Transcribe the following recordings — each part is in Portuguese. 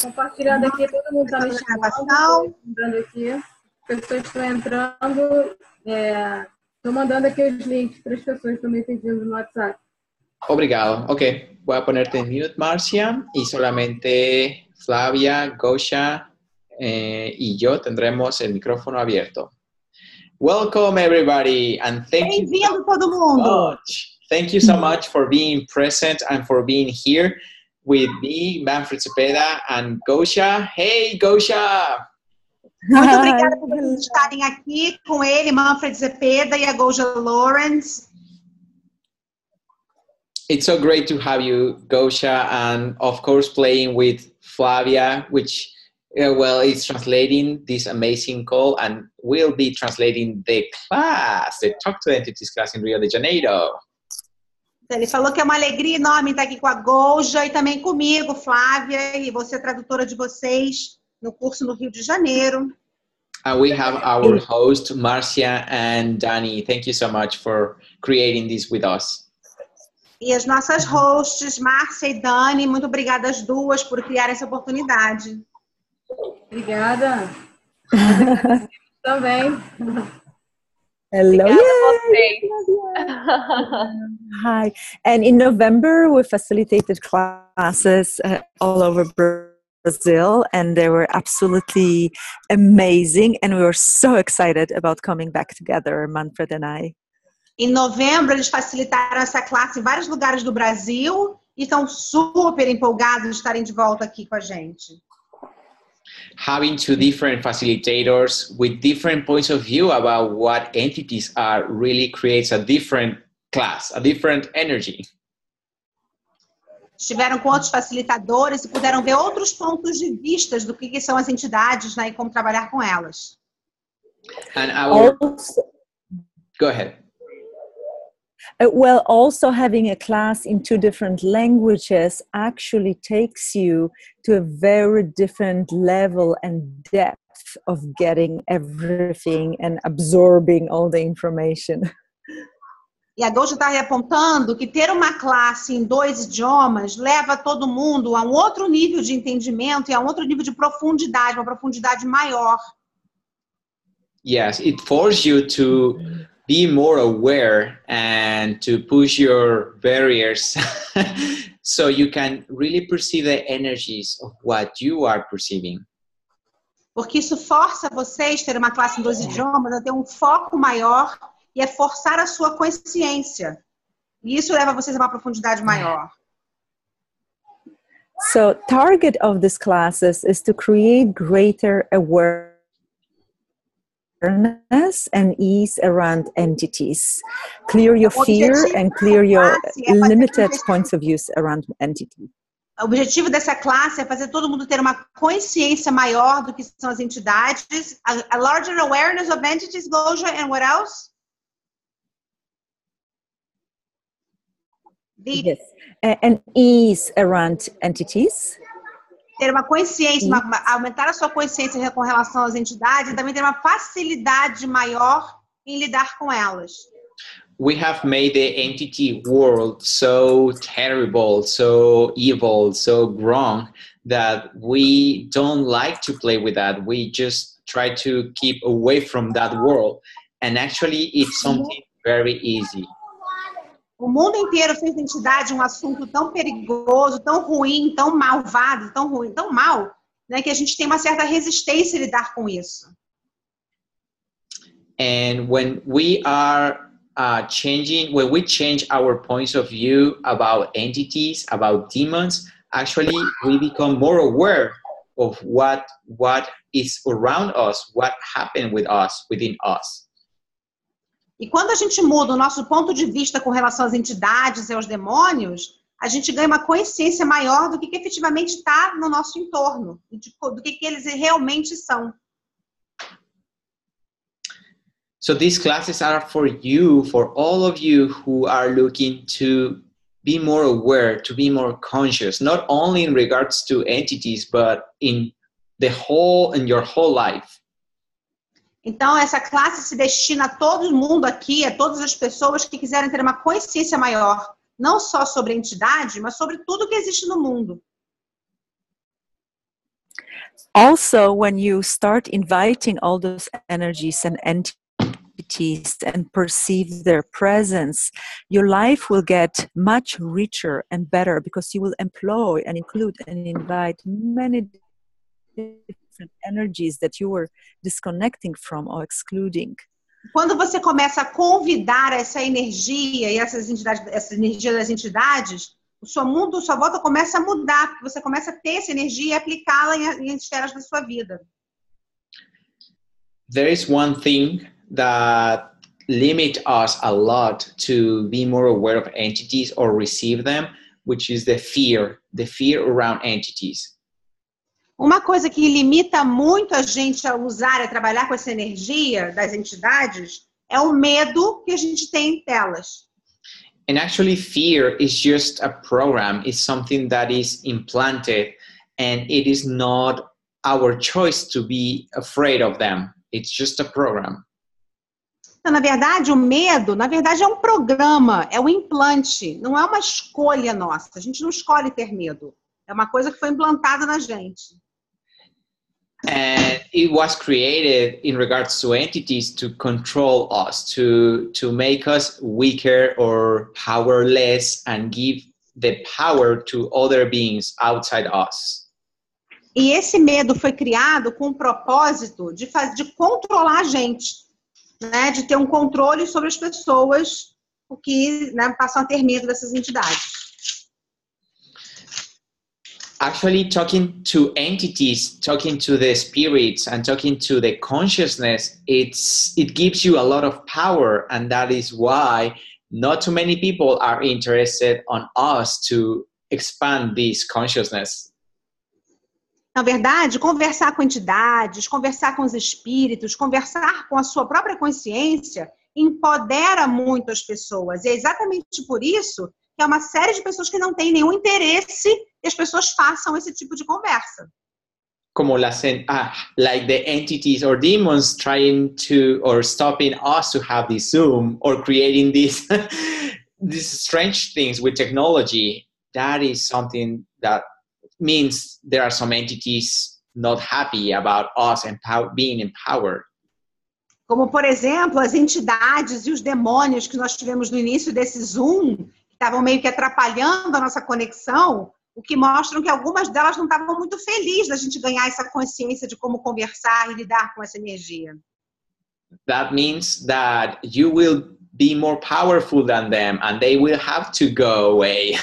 Compartilhando aqui, todo mundo está me chamando, mandando aqui. Pessoas estão entrando. Estou mandando aqui os links para as pessoas que estão me pedindo no WhatsApp. Obrigado. Ok, voy a ponerte en mute, Marcia, y solamente Flavia, Gosha y yo tendremos el micrófono abierto. Welcome, everybody, and thank you so much. Thank you so much for being present and for being here with me, Manfred Cepeda, and Gosha. Hey, Gosha! Muito obrigada por vocês estarem aqui com ele, Manfred Cepeda e a Gosha Lawrence. It's so great to have you, Gosha, and of course playing with Flavia, which, is translating this amazing call and will be translating the class, the Talk to Entities class in Rio de Janeiro. Ele falou que é uma alegria enorme estar aqui com a Gosha e também comigo, Flávia, e você é tradutora de vocês no curso no Rio de Janeiro. And we have our host, Marcia and Dani. Thank you so much for creating this with us. E as nossas hosts, Márcia e Dani, muito obrigada às duas por criar essa oportunidade. Obrigada. Também. Hello. Hi. And in November, we facilitated classes all over Brazil, and they were absolutely amazing. And we were so excited about coming back together, Manfred and I. Em novembro, eles facilitaram essa classe em vários lugares do Brasil e estão super empolgados de estarem de volta aqui com a gente. Having two different facilitators with different points of view about what entities are really creates a different class, a different energy. Estiveram com outros facilitadores e puderam ver outros pontos de vista do que são as entidades, né, e como trabalhar com elas. And our... Go ahead. Well, also having a class in two different languages actually takes you to a very different level and depth of getting everything and absorbing all the information. E a Gosha está apontando que ter uma classe em dois idiomas leva todo mundo a um outro nível de entendimento e a um outro nível de profundidade, uma profundidade maior. Yes, it forces you to be more aware and to push your barriers so you can really perceive the energies of what you are perceiving. Porque isso força vocês ter uma classe em dois idiomas a ter um foco maior e a forçar a sua consciência. E isso leva vocês a uma profundidade maior. So, target of these classes is to create greater awareness and ease around entities. Clear your fear and clear your limited points of view around entities. O objetivo dessa classe é fazer todo mundo ter uma consciência maior do que são as entidades, a larger awareness of entities, Gosha, and what else? Yes, and ease around entities. Ter uma consciência, aumentar a sua consciência com relação às entidades e também ter uma facilidade maior em lidar com elas. We have made the entity world so terrible, so evil, so wrong that we don't like to play with that. We just try to keep away from that world. And actually it's something very easy. O mundo inteiro fez da entidade um assunto tão perigoso, tão ruim, tão malvado, tão ruim, tão mal, né, que a gente tem uma certa resistência em lidar com isso. And when we are when we change our points of view about entities, about demons, actually we become more aware of what is around us, what happened with us, within us. E quando a gente muda o nosso ponto de vista com relação às entidades e aos demônios, a gente ganha uma consciência maior do que efetivamente está no nosso entorno, do que eles realmente são. So these classes are for you, for all of you who are looking to be more aware, to be more conscious, not only in regards to entities, but in your whole life. Então, essa classe se destina a todo mundo aqui, a todas as pessoas que quiserem ter uma consciência maior, não só sobre a entidade, mas sobre tudo que existe no mundo. Also, when you start inviting all those energies and entities and perceive their presence, your life will get much richer and better because you will employ and include and invite many different energies that you were disconnecting from or excluding. Quando você começa a convidar essa energia e essas entidades, essa energia das entidades, o seu mundo, sua volta começa a mudar, porque você começa a ter essa energia e aplicá-la em esferas da sua vida. There is one thing that limits us a lot to be more aware of entities or receive them, which is the fear around entities. Uma coisa que limita muito a gente a usar, a trabalhar com essa energia das entidades, é o medo que a gente tem delas. And actually, fear is just a program. It's something that is implanted, and it is not our choice to be afraid of them. It's just a program. Então, na verdade, o medo, na verdade, é um programa, é um implante, não é uma escolha nossa. A gente não escolhe ter medo. É uma coisa que foi implantada na gente. And it was created in regards to entities to control us, to make us weaker or powerless and give the power to other beings outside us. E esse medo foi criado com o propósito de controlar a gente, né? De ter um controle sobre as pessoas, o que, né, passam a ter medo dessas entidades. Actually, talking to entities, talking to the spirits, and talking to the consciousness, it gives you a lot of power, and that is why not too many people are interested on us to expand this consciousness. Na verdade, conversar com entidades, conversar com os espíritos, conversar com a sua própria consciência empodera muito as pessoas. E é exatamente por isso que é uma série de pessoas que não têm nenhum interesse que as pessoas façam esse tipo de conversa. Como like the entities or demons trying to or stopping us to have this Zoom or creating these strange things with technology. That is something that means there are some entities not happy about us and being empowered. Como, por exemplo, as entidades e os demônios que nós tivemos no início desse Zoom, que estavam meio que atrapalhando a nossa conexão, o que mostram que algumas delas não estavam muito felizes da gente ganhar essa consciência de como conversar e lidar com essa energia. That means that you will be more powerful than them and they will have to go away.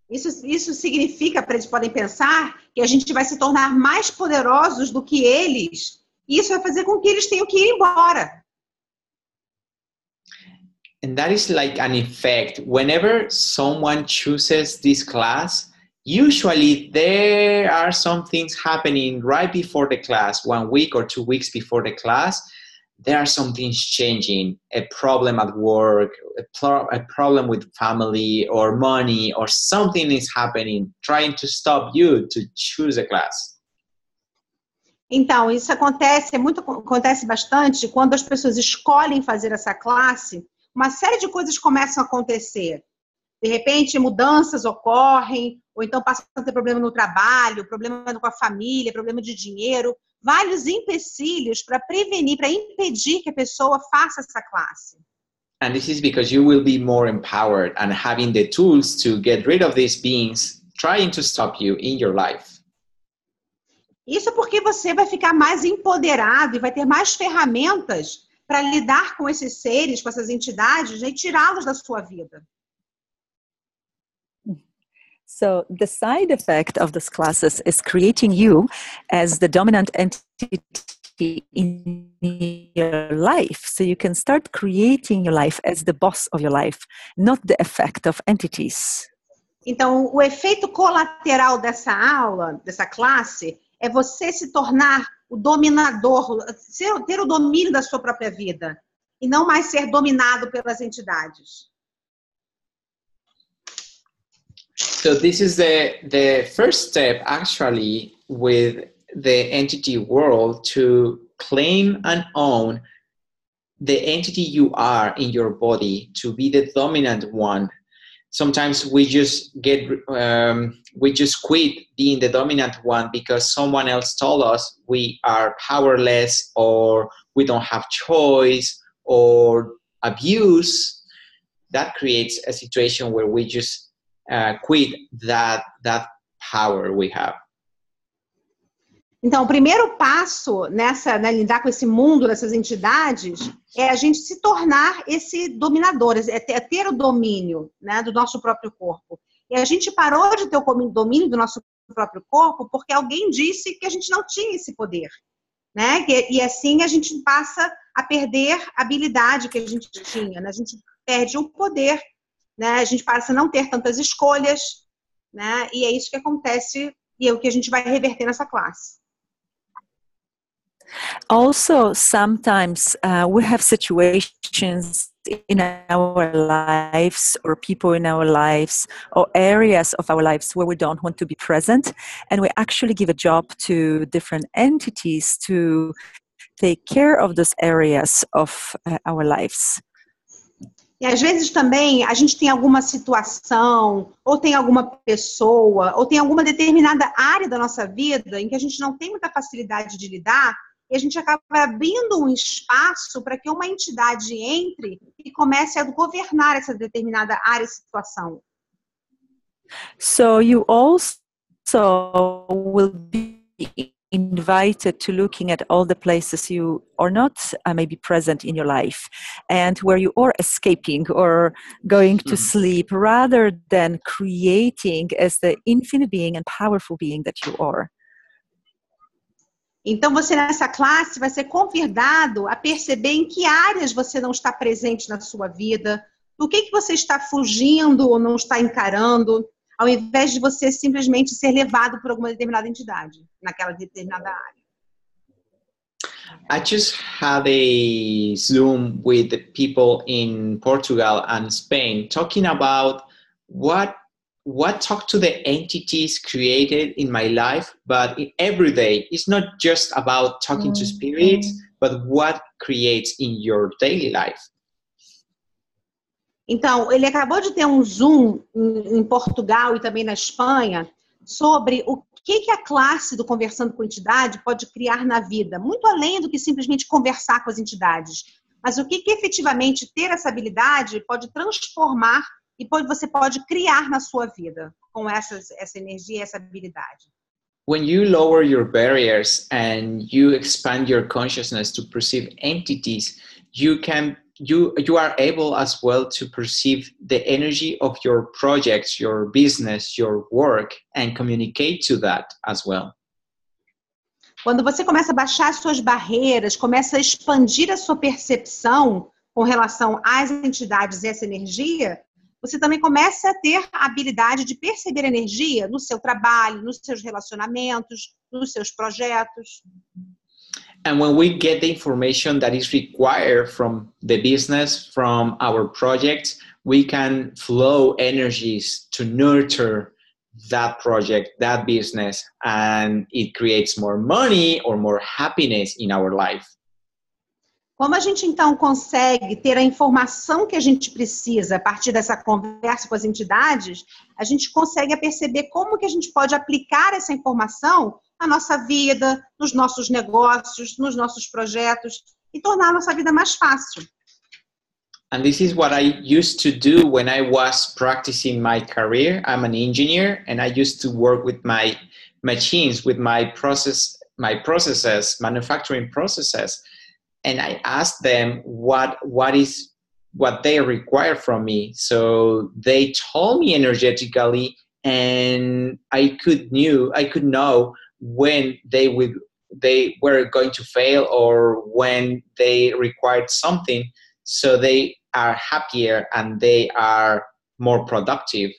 Isso significa, eles podem pensar, que a gente vai se tornar mais poderosos do que eles, e isso vai fazer com que eles tenham que ir embora. And that is like an effect. Whenever someone chooses this class, usually there are some things happening right before the class, 1 week or 2 weeks before the class. There are some things changing, a problem at work, a problem with family or money, or something is happening, trying to stop you to choose a class. Então, isso acontece bastante quando as pessoas escolhem fazer essa classe. Uma série de coisas começam a acontecer. De repente, mudanças ocorrem, ou então passam a ter problema no trabalho, problema com a família, problema de dinheiro, vários empecilhos para prevenir, para impedir que a pessoa faça essa classe. And this is because you will be more empowered and having the tools to get rid of these beings trying to stop you in your life. Isso porque você vai ficar mais empoderado e vai ter mais ferramentas para lidar com esses seres, com essas entidades, e tirá-los da sua vida. So the side effect of these classes is creating you as the dominant entity in your life. So you can start creating your life as the boss of your life, not the effect of entities. Então, o efeito colateral dessa aula, dessa classe, é você se tornar o dominador, ter o domínio da sua própria vida, e não mais ser dominado pelas entidades. So this is the first step actually with the entity world to claim and own the entity you are in your body, to be the dominant one, sometimes we just quit being the dominant one because someone else told us we are powerless, or we don't have choice, or abuse. That creates a situation where we just quit that power we have. Então, o primeiro passo né, lidar com esse mundo, dessas entidades, é a gente se tornar esse dominador, é ter o domínio, né, do nosso próprio corpo. E a gente parou de ter o domínio do nosso próprio corpo porque alguém disse que a gente não tinha esse poder, né? E assim a gente passa a perder a habilidade que a gente tinha, né? A gente perde o poder, né? A gente passa a não ter tantas escolhas, né? E é isso que acontece e é o que a gente vai reverter nessa classe. Also, sometimes we have situations in our lives, or people in our lives, or areas of our lives where we don't want to be present, and we actually give a job to different entities to take care of those areas of our lives. E às vezes também a gente tem alguma situação, ou tem alguma pessoa, ou tem alguma determinada área da nossa vida em que a gente não tem muita facilidade de lidar, e a gente acaba abrindo um espaço para que uma entidade entre e comece a governar essa determinada área e situação. So you also will be invited to looking at all the places you are not maybe present in your life, and where you are escaping or going to sleep, rather than creating as the infinite being and powerful being that you are. Então, você nessa classe vai ser convidado a perceber em que áreas você não está presente na sua vida, do que você está fugindo ou não está encarando, ao invés de você simplesmente ser levado por alguma determinada entidade, naquela determinada área. I just had a Zoom with the people in Portugal and Spain talking about what talk to the entities created in my life, but every day it's not just about talking to spirits, but what creates in your daily life. Então, ele acabou de ter um Zoom em Portugal e também na Espanha sobre o que a classe do Conversando com Entidade pode criar na vida, muito além do que simplesmente conversar com as entidades, mas o que efetivamente ter essa habilidade pode transformar e você pode criar na sua vida com essa energia, essa habilidade. When you lower your barriers and you expand your consciousness to perceive entities, you are able as well to perceive the energy of your projects, your business, your work, and communicate to that as well. Quando você começa a baixar suas barreiras, começa a expandir a sua percepção com relação às entidades e essa energia, você também começa a ter a habilidade de perceber energia no seu trabalho, nos seus relacionamentos, nos seus projetos. And when we get the information that is required from the business, from our projects, we can flow energies to nurture that project, that business, and it creates more money or more happiness in our life. Como a gente, então, consegue ter a informação que a gente precisa a partir dessa conversa com as entidades, a gente consegue perceber como que a gente pode aplicar essa informação na nossa vida, nos nossos negócios, nos nossos projetos e tornar a nossa vida mais fácil. And this is what I used to do when I was practicing my career. I'm an engineer, and I used to work with my machines, with my processes, manufacturing processes. And I asked them what they require from me. So they told me energetically, and I could know when they were going to fail or when they required something, so they are happier and they are more productive.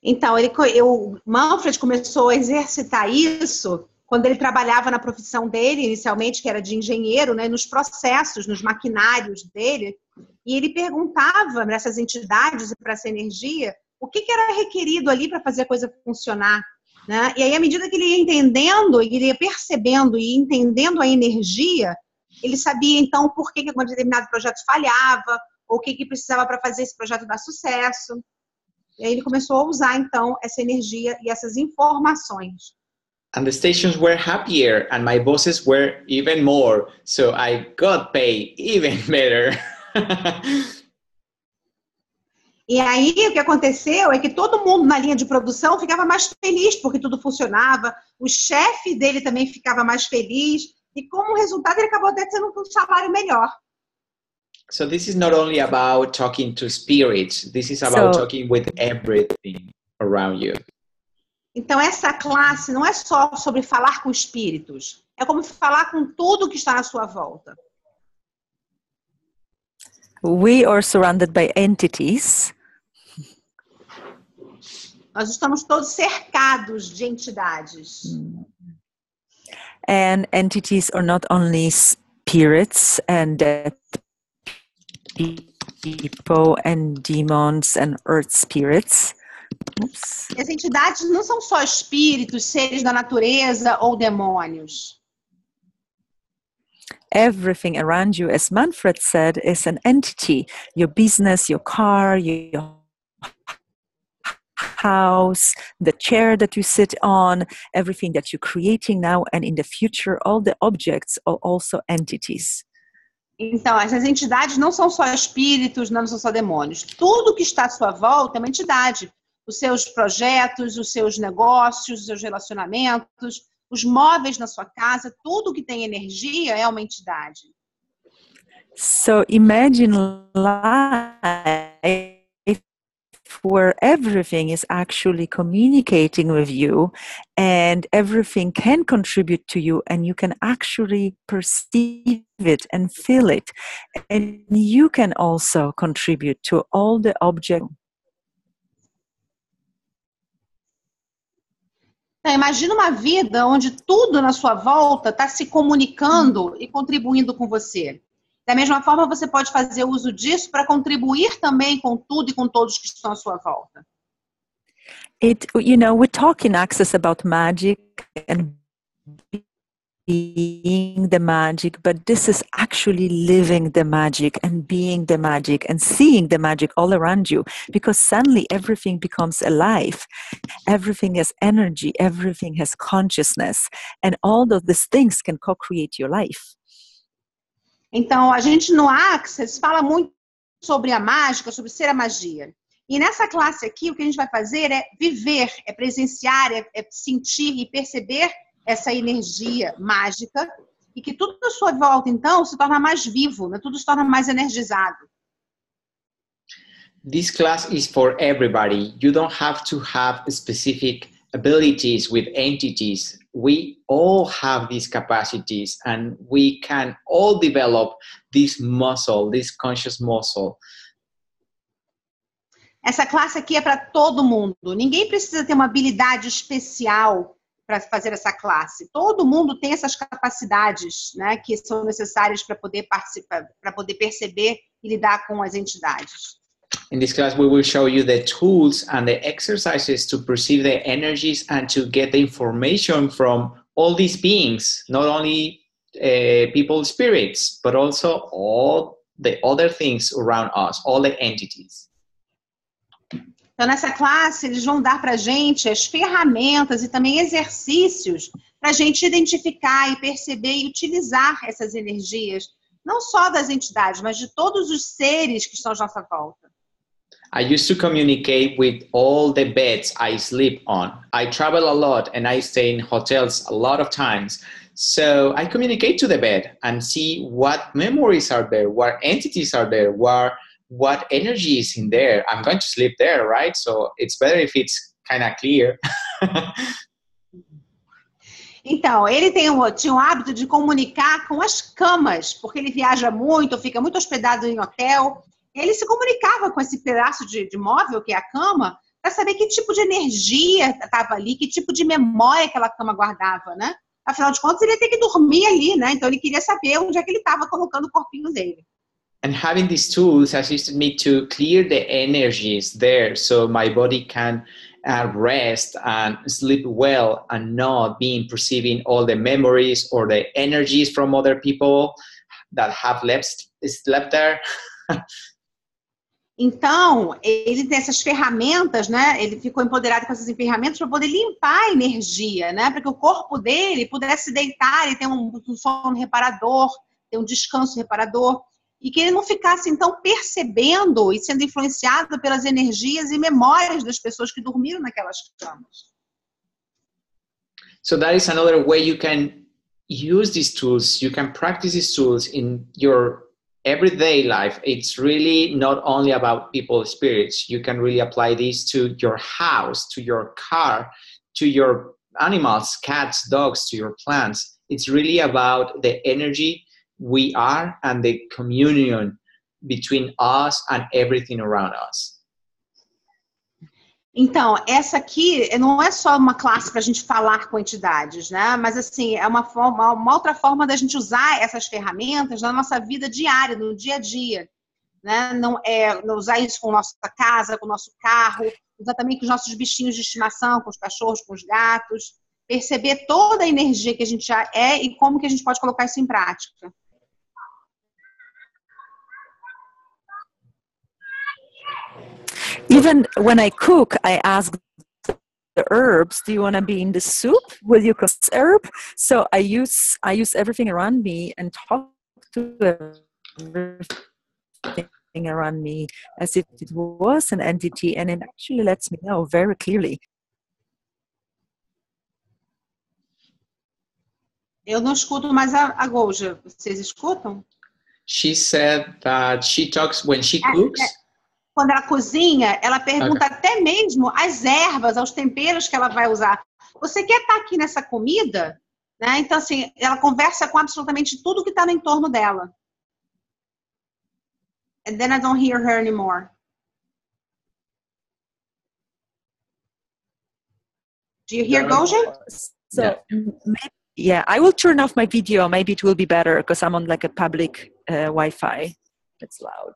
Então, o Manfred começou a exercitar isso quando ele trabalhava na profissão dele, inicialmente, que era de engenheiro, né, nos processos, nos maquinários dele, e ele perguntava para essas entidades e para essa energia o que era requerido ali para fazer a coisa funcionar, né? E aí, à medida que ele ia entendendo, ele ia percebendo e entendendo a energia, ele sabia, então, por que um determinado projeto falhava, ou o que precisava para fazer esse projeto dar sucesso. E aí ele começou a usar, então, essa energia e essas informações. And the stations were happier and my bosses were even more. So I got paid even better. E aí o que aconteceu é que todo mundo na linha de produção ficava mais feliz porque tudo funcionava. O chefe dele também ficava mais feliz. E como resultado ele acabou até tendo um salário melhor. So this is not only about talking to spirits. This is about talking with everything around you. Então, essa classe não é só sobre falar com espíritos. É como falar com tudo que está à sua volta. We are surrounded by entities. Nós estamos todos cercados de entidades. And entities are not only spirits and people and demons and earth spirits. Oops. As entidades não são só espíritos, seres da natureza ou demônios. Everything around you, as Manfred said, is an entity. Your business, your car, your house, the chair that you sit on, everything that you're creating now and in the future, all the objects are also entities. Então, essas entidades não são só espíritos, não são só demônios. Tudo que está à sua volta é uma entidade. Os seus projetos, os seus negócios, os seus relacionamentos, os móveis na sua casa, tudo que tem energia é uma entidade. So imagine life where everything is actually communicating with you and everything can contribute to you and you can actually perceive it and feel it. And you can also contribute to all the objects. Então, imagina uma vida onde tudo na sua volta está se comunicando e contribuindo com você. Da mesma forma, você pode fazer uso disso para contribuir também com tudo e com todos que estão à sua volta. We talk in Access about magic and being the magic, but this is actually living the magic and being the magic and seeing the magic all around you, because suddenly everything becomes alive. Everything has energy, everything has consciousness, and all of these things can co-create your life. Então, a gente no Access fala muito sobre a mágica, sobre ser a magia. E nessa classe aqui, o que a gente vai fazer é viver, é presenciar, é sentir e perceber essa energia mágica e que tudo à sua volta, então, se torna mais vivo, né? Tudo se torna mais energizado. This class is for everybody. You don't have to have specific abilities with entities. We all have these capacities and we can all develop this muscle, this conscious muscle. Essa classe aqui é para todo mundo. Ninguém precisa ter uma habilidade especial para fazer essa classe. Todo mundo tem essas capacidades, né, que são necessárias para poder participar, para poder perceber e lidar com as entidades. In this class, we will show you the tools and the exercises to perceive the energies and to get the information from all these beings, not only people, spirits, but also all the other things around us, all the entities. Então, nessa classe, eles vão dar para a gente as ferramentas e também exercícios para a gente identificar e perceber e utilizar essas energias, não só das entidades, mas de todos os seres que estão à nossa volta. I used to communicate with all the beds I sleep on. I travel a lot and I stay in hotels a lot of times. So I communicate to the bed and see what memories are there, what entities are there, what energy is in there. I'm going to sleep there, right? So it's better if it's kind of clear. Então, ele tinha o hábito de comunicar com as camas, porque ele viaja muito, fica muito hospedado em hotel. Ele se comunicava com esse pedaço de móvel, que é a cama, para saber que tipo de energia estava ali, que tipo de memória aquela cama guardava, né? Afinal de contas, ele ia ter que dormir ali, né? Então, ele queria saber onde é que ele estava colocando o corpinho dele. And having these tools assisted me to clear the energies there so my body can rest and sleep well and not being perceiving all the memories or the energies from other people that have slept there. Então, ele tem essas ferramentas, né? Ele ficou empoderado com essas ferramentas para poder limpar a energia, né? Para que o corpo dele pudesse deitar e ter um sono reparador, ter um descanso reparador, e que ele não ficasse, então, percebendo e sendo influenciado pelas energias e memórias das pessoas que dormiram naquelas camas. So that is another way you can use these tools. You can practice these tools in your everyday life. It's really not only about people's spirits. You can really apply this to your house, to your car, to your animals, cats, dogs, to your plants. It's really about the energy we are and the communion between us and everything around us. Então, essa aqui não é só uma classe para a gente falar com entidades, né? Mas, assim, é uma outra forma da gente usar essas ferramentas na nossa vida diária, no dia a dia, né? Não usar isso com a nossa casa, com o nosso carro, usar também com os nossos bichinhos de estimação, com os cachorros, com os gatos, perceber toda a energia que a gente já é e como que a gente pode colocar isso em prática. Even when I cook, I ask the herbs, do you want to be in the soup? Will you cook herb? So I use everything around me and talk to everything around me as if it was an entity, and it actually lets me know very clearly. Eu não escuto mais a Goja. Vocês escutam? She said that she talks when she cooks. Quando ela cozinha, ela pergunta até mesmo as ervas, aos temperos que ela vai usar. Você quer estar aqui nessa comida? Né? Então, assim, ela conversa com absolutamente tudo que está no entorno dela. And then I don't hear her anymore. Do you hear Goja? So, yeah, I will turn off my video. Maybe it will be better because I'm on like a public Wi-Fi. It's loud.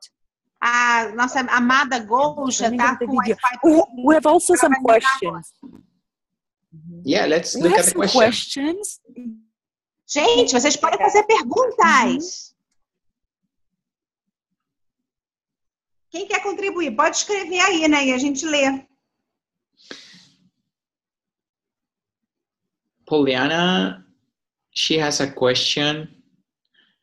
A nossa amada Goja está com Wi-Fi. We have also some questions. Yeah, let's look at the questions. Gente, vocês podem fazer perguntas. Quem quer contribuir? Pode escrever aí, né? E a gente lê. Poliana, she has a question.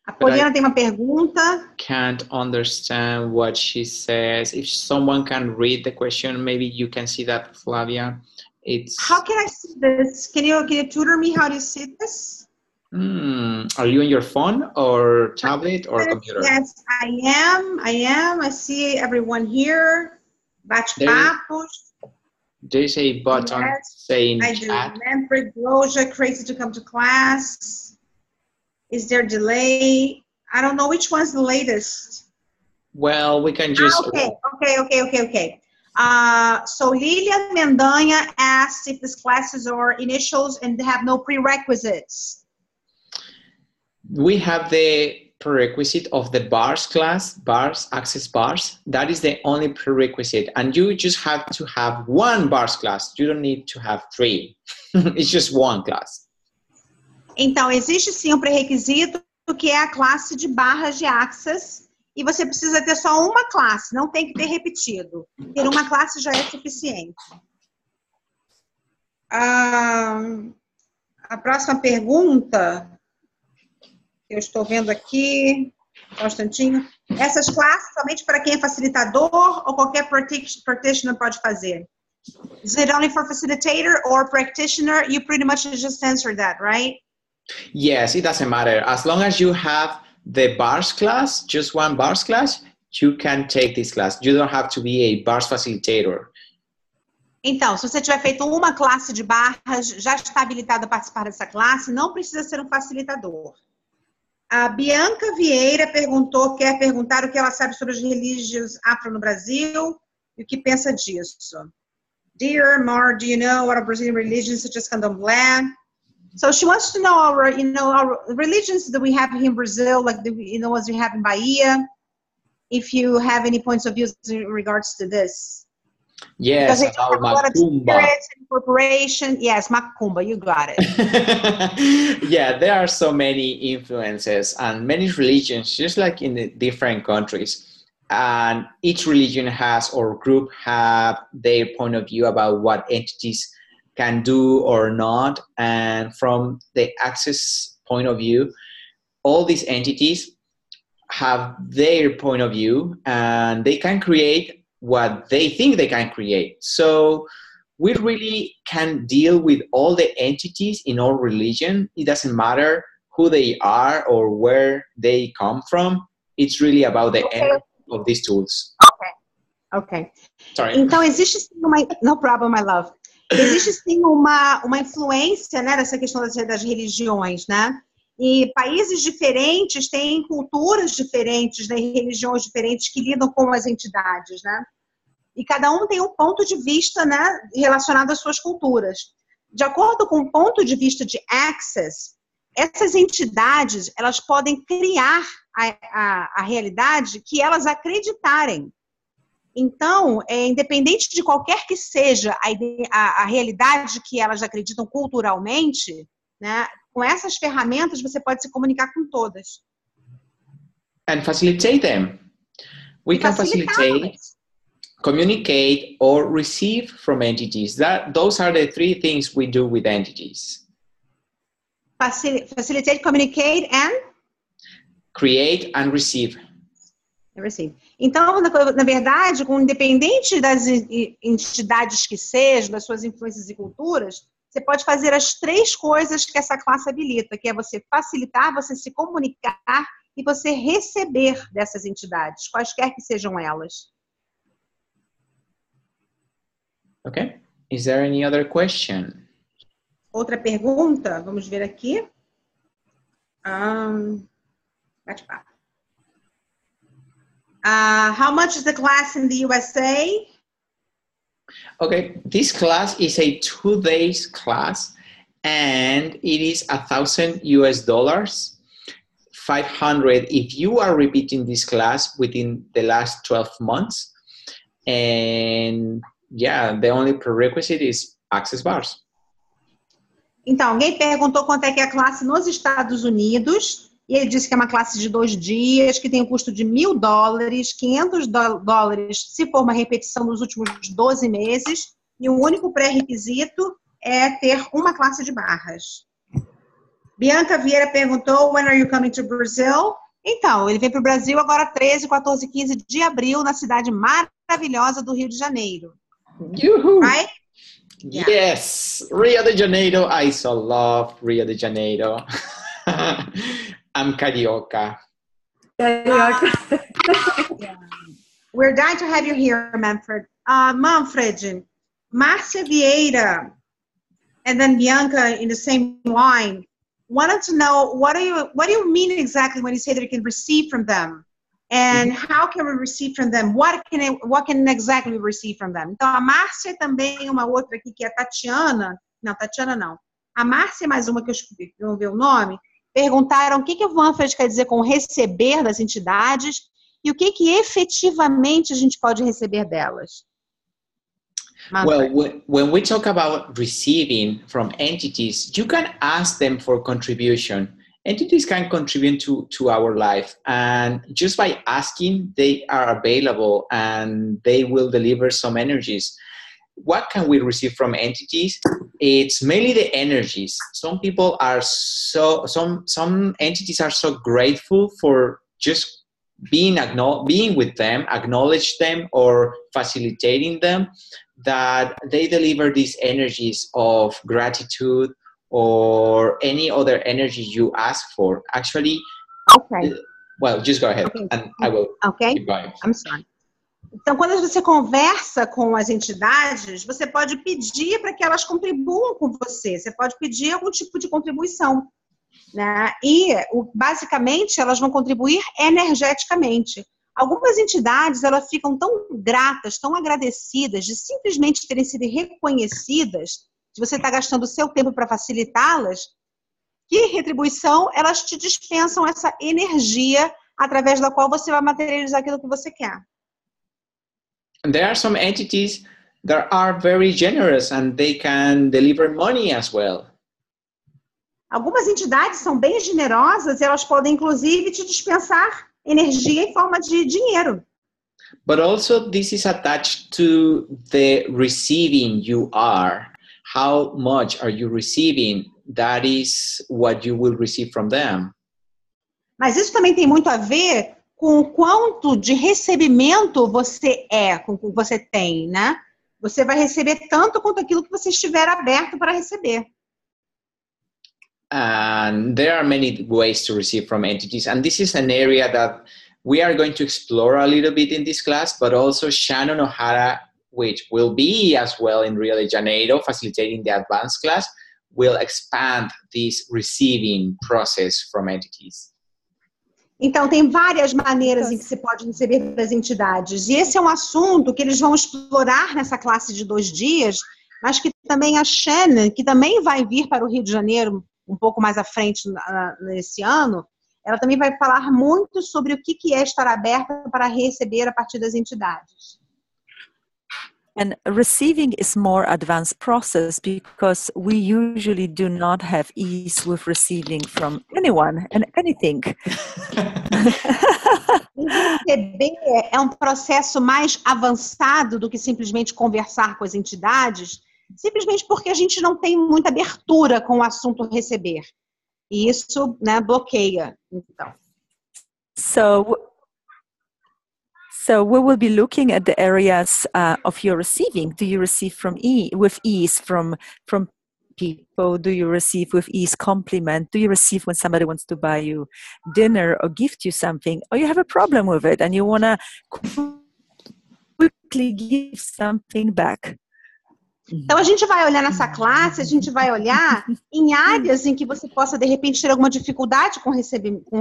A Poliana tem uma pergunta. Can't understand what she says. If someone can read the question, maybe you can see that, Flavia. It's. How can I see this? Can you tutor me how to see this? Are you on your phone or tablet or computer? Yes, I am. I see everyone here. Bate-papos. There's a button saying chat. Manfred Goja, crazy to come to class. Is there delay? I don't know which one's the latest. Well, we can just... Okay. So Lilian Mendanha asked if these classes are initials and they have no prerequisites. We have the prerequisite of the bars class, bars, access bars. That is the only prerequisite. And you just have to have one bars class. You don't need to have 3. It's just one class. Então, existe sim um pré-requisito que é a classe de barras de access e você precisa ter só uma classe, não tem que ter repetido. Ter uma classe já é suficiente. A próxima pergunta, que eu estou vendo aqui, um instantinho. Essas classes somente para quem é facilitador ou qualquer practitioner pode fazer? Is it only for facilitator or practitioner? You pretty much just answered that, right? Yes, it doesn't matter. As long as you have the bars class, just one bars class, you can take this class. You don't have to be a bars facilitator. Então, se você tiver feito uma classe de barras, já está habilitado a participar dessa classe, não precisa ser um facilitador. A Bianca Vieira quer perguntar o que ela sabe sobre as religiões afro no Brasil e o que pensa disso. Dear Mar, do you know what are Brazilian religions such as Candomblé? So she wants to know our religions that we have here in Brazil, like the ones we have in Bahia. If you have any points of view in regards to this. Yes, about Macumba. Incorporation. Yes, Macumba, you got it. Yeah, there are so many influences and many religions, just like in the different countries. and each religion has or group have their point of view about what entities can do or not. And from the access point of view, all these entities have their point of view and they can create what they think they can create. So we really can deal with all the entities in all religion. It doesn't matter who they are or where they come from. It's really about the energy of these tools. Ok. Sorry. Então, existe sim uma... No problem, my love. Existe sim uma influência, né, dessa questão das religiões, né? E países diferentes têm culturas diferentes, né, religiões diferentes que lidam com as entidades, né? E cada um tem um ponto de vista, né, relacionado às suas culturas. De acordo com o ponto de vista de Access, essas entidades, elas podem criar a realidade que elas acreditarem. Então, independente de qualquer que seja a realidade que elas acreditam culturalmente, né, com essas ferramentas você pode se comunicar com todas. And facilitate them. We can facilitate, communicate, or receive from entities. Those are the three things we do with entities. Facilitate, communicate, and? Create and receive. Então, na verdade, independente das entidades que sejam, das suas influências e culturas, você pode fazer as três coisas que essa classe habilita, que é você facilitar, você se comunicar e você receber dessas entidades, quaisquer que sejam elas. Okay. Is there any other question? Outra pergunta? Vamos ver aqui. Bate-papo. How much is the class in the USA? Okay, this class is a 2 days class and it is $1,000, 500 if you are repeating this class within the last 12 months. And yeah, the only prerequisite is access bars. Então, alguém perguntou quanto é que é a classe nos Estados Unidos. E ele disse que é uma classe de 2 dias, que tem um custo de $1.000, $500 se for uma repetição nos últimos 12 meses, e o único pré-requisito é ter uma classe de barras. Bianca Vieira perguntou, when are you coming to Brazil? Então, ele vem para o Brasil agora 13, 14, 15 de abril, na cidade maravilhosa do Rio de Janeiro. Yoo-hoo! Right? Yeah. Yes, Rio de Janeiro. I so love Rio de Janeiro. I'm carioca. We're dying to have you here, Manfred. Manfred, Márcia Vieira, and then Bianca in the same line, wanted to know what do you mean exactly when you say that you can receive from them, and how can we receive from them? What can exactly we receive from them? Então a Márcia também, uma outra aqui que é Tatiana, não, Tatiana não. A Márcia é mais uma que eu não vi o nome. Perguntaram o que o Manfred quer dizer com receber das entidades e o que efetivamente a gente pode receber delas. Manfred. Well, when we talk about receiving from entities, you can ask them for contribution. Entities can contribute to our life, and just by asking, they are available and they will deliver some energies. What can we receive from entities? It's mainly the energies. Some people are some entities are so grateful for just being with them, acknowledge them, or facilitating them, that they deliver these energies of gratitude or any other energy you ask for. Actually, okay. Well, just go ahead, okay. And I will keep going. I'm sorry. Então, quando você conversa com as entidades, você pode pedir para que elas contribuam com você. Você pode pedir algum tipo de contribuição, né? E, basicamente, elas vão contribuir energeticamente. Algumas entidades, elas ficam tão gratas, tão agradecidas de simplesmente terem sido reconhecidas, de você estar gastando o seu tempo para facilitá-las, que, em retribuição, elas te dispensam essa energia através da qual você vai materializar aquilo que você quer. There are some entities that are very generous and they can deliver money as well. Algumas entidades são bem generosas e elas podem, inclusive, te dispensar energia em forma de dinheiro. But also this is attached to the receiving you are. How much are you receiving? That is what you will receive from them. Mas isso também tem muito a ver com o quanto de recebimento você com o que você tem, né? Você vai receber tanto quanto aquilo que você estiver aberto para receber. And there are many ways to receive from entities. And this is an area that we are going to explore a little bit in this class, but also Shannon O'Hara, which will be as well in Rio de Janeiro, facilitating the advanced class, will expand this receiving process from entities. Então, tem várias maneiras em que você pode receber das entidades. E esse é um assunto que eles vão explorar nessa classe de 2 dias, mas que também a Shannon, que também vai vir para o Rio de Janeiro um pouco mais à frente nesse ano, ela também vai falar muito sobre o que é estar aberta para receber a partir das entidades. And receiving is more advanced process because we usually do not have ease with receiving from anyone and anything. Receber é um processo mais avançado do que simplesmente conversar com as entidades, simplesmente porque a gente não tem muita abertura com o assunto receber. E isso, né, bloqueia. Então. So we will be looking at the areas of your receiving. Do you receive with ease from people? Do you receive with ease compliment? Do you receive when somebody wants to buy you dinner or gift you something? Or you have a problem with it and you want to quickly give something back? Então, a gente vai olhar nessa classe, a gente vai olhar em áreas em que você possa, de repente, ter alguma dificuldade com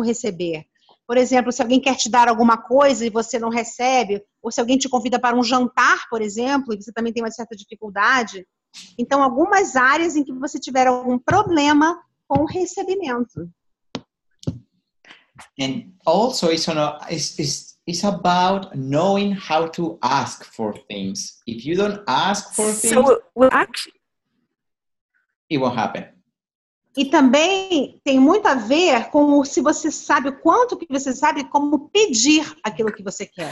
receber. Por exemplo, se alguém quer te dar alguma coisa e você não recebe, ou se alguém te convida para um jantar, por exemplo, e você também tem uma certa dificuldade. Então, algumas áreas em que você tiver algum problema com o recebimento. And also, it's about knowing how to ask for things. If you don't ask for things, it won't happen. E também tem muito a ver com se você sabe o quanto que você sabe como pedir aquilo que você quer.